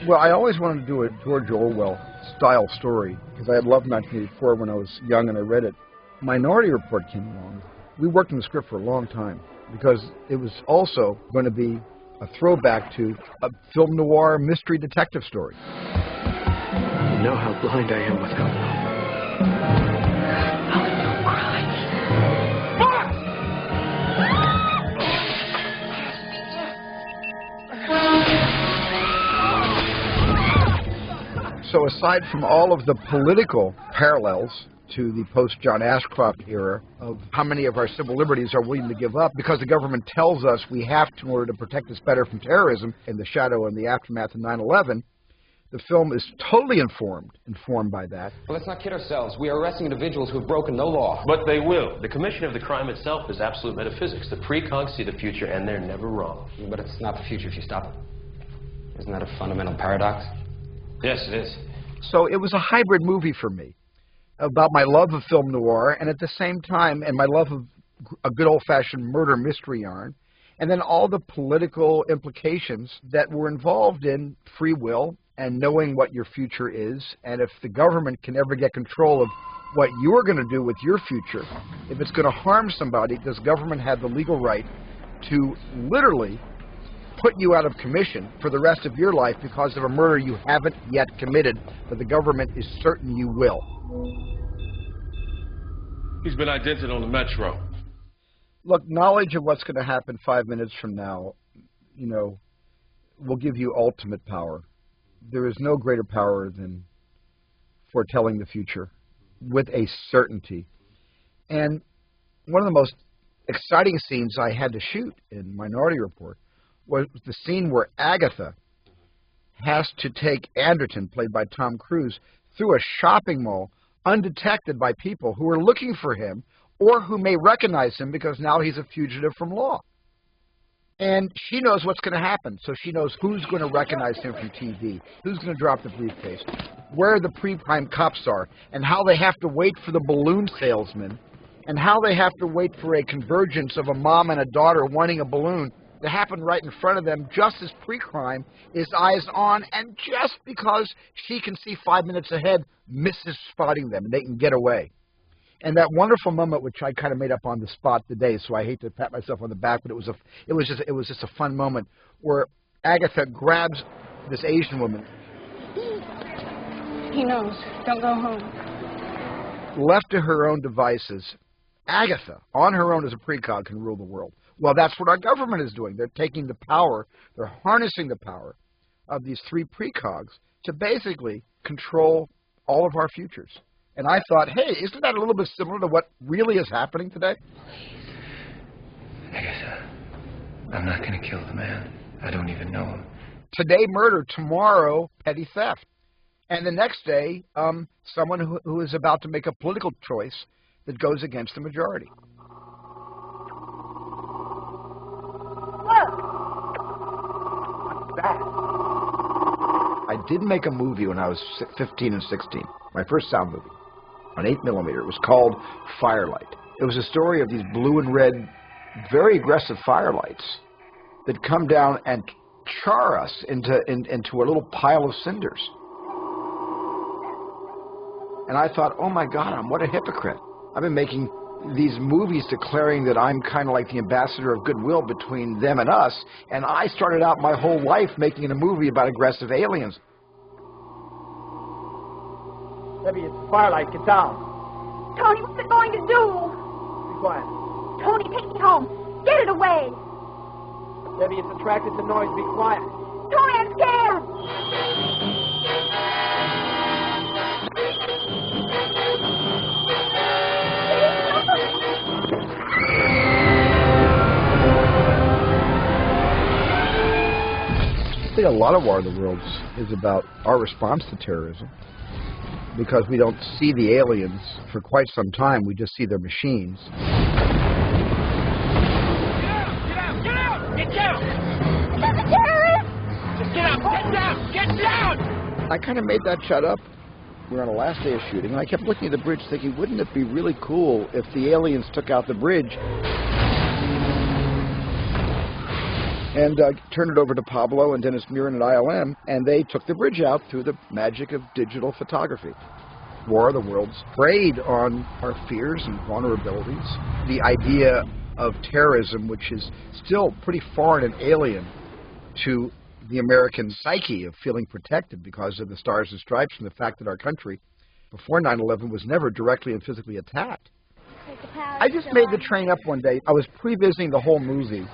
Well, I always wanted to do a George Orwell-style story, because I had loved 1984 when I was young and I read it. Minority Report came along. We worked on the script for a long time, because it was also going to be a throwback to a film noir mystery detective story. You know how blind I am without love. So aside from all of the political parallels to the post-John Ashcroft era of how many of our civil liberties are willing to give up because the government tells us we have to in order to protect us better from terrorism in the shadow and the aftermath of 9/11, the film is totally informed by that. Well, let's not kid ourselves. We are arresting individuals who have broken no law. But they will. The commission of the crime itself is absolute metaphysics. The precogs see the future, and they're never wrong. But it's not the future if you stop it. Isn't that a fundamental paradox? Yes, it is. So it was a hybrid movie for me about my love of film noir and at the same time, and my love of a good old-fashioned murder mystery yarn, and then all the political implications that were involved in free will and knowing what your future is, and if the government can ever get control of what you're going to do with your future, if it's going to harm somebody, does government have the legal right to literally put you out of commission for the rest of your life because of a murder you haven't yet committed, but the government is certain you will? He's been identified on the Metro. Look, knowledge of what's going to happen 5 minutes from now, will give you ultimate power. There is no greater power than foretelling the future with a certainty. And one of the most exciting scenes I had to shoot in Minority Report was the scene where Agatha has to take Anderton, played by Tom Cruise, through a shopping mall undetected by people who are looking for him or who may recognize him because now he's a fugitive from law. And she knows what's going to happen, so she knows who's going to recognize him from TV, who's going to drop the briefcase, where the pre-crime cops are, and how they have to wait for the balloon salesman, and how they have to wait for a convergence of a mom and a daughter wanting a balloon to happen right in front of them just as pre-crime is eyes on, and just because she can see 5 minutes ahead, misses spotting them, and they can get away. And that wonderful moment, which I kind of made up on the spot today, so I hate to pat myself on the back, but it was just a fun moment where Agatha grabs this Asian woman. He knows. Don't go home. Left to her own devices, Agatha, on her own as a precog, can rule the world. Well, that's what our government is doing. They're taking the power, they're harnessing the power of these three precogs to basically control all of our futures. And I thought, hey, isn't that a little bit similar to what really is happening today? Agatha, I'm not going to kill the man. I don't even know him. Today, murder. Tomorrow, petty theft. And the next day, someone who is about to make a political choice that goes against the majority. I did make a movie when I was 15 and 16, my first sound movie, on 8mm. It was called Firelight. It was a story of these blue and red, very aggressive firelights that come down and char us into a little pile of cinders. And I thought, oh my God, what a hypocrite. I've been making these movies declaring that I'm kind of like the ambassador of goodwill between them and us, and I started out my whole life making a movie about aggressive aliens. Debbie, it's Firelight. Get down. Tony, what's it going to do? Be quiet. Tony, take me home. Get it away. Debbie, it's attracted to noise. Be quiet. Tony, I'm scared. I think a lot of War of the Worlds is about our response to terrorism, because we don't see the aliens for quite some time. We just see their machines. Get out! Get out! Get down! Is that the terrorist? Just get out! Get down! Get down! I kind of made that shut up. We're on the last day of shooting, and I kept looking at the bridge thinking, wouldn't it be really cool if the aliens took out the bridge and turned it over to Pablo and Dennis Murin at ILM, and they took the bridge out through the magic of digital photography. War of the Worlds preyed on our fears and vulnerabilities. The idea of terrorism, which is still pretty foreign and alien to the American psyche of feeling protected because of the Stars and Stripes and the fact that our country, before 9/11, was never directly and physically attacked. I just made the train up one day. I was pre-visiting the whole movie,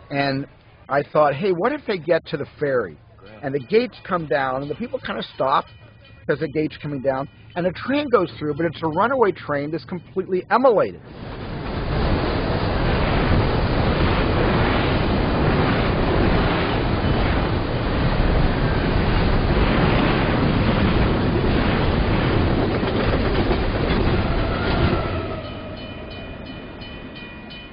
and I thought, hey, what if they get to the ferry, and the gates come down, and the people kind of stop because the gate's coming down, and a train goes through, but it's a runaway train that's completely immolated.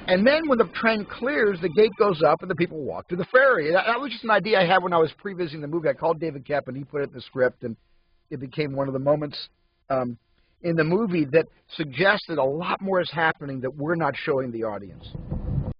And then when the train clears, the gate goes up and the people walk to the ferry. That was just an idea I had when I was pre-visiting the movie. I called David Koepp and he put it in the script, and it became one of the moments in the movie that suggested a lot more is happening that we're not showing the audience.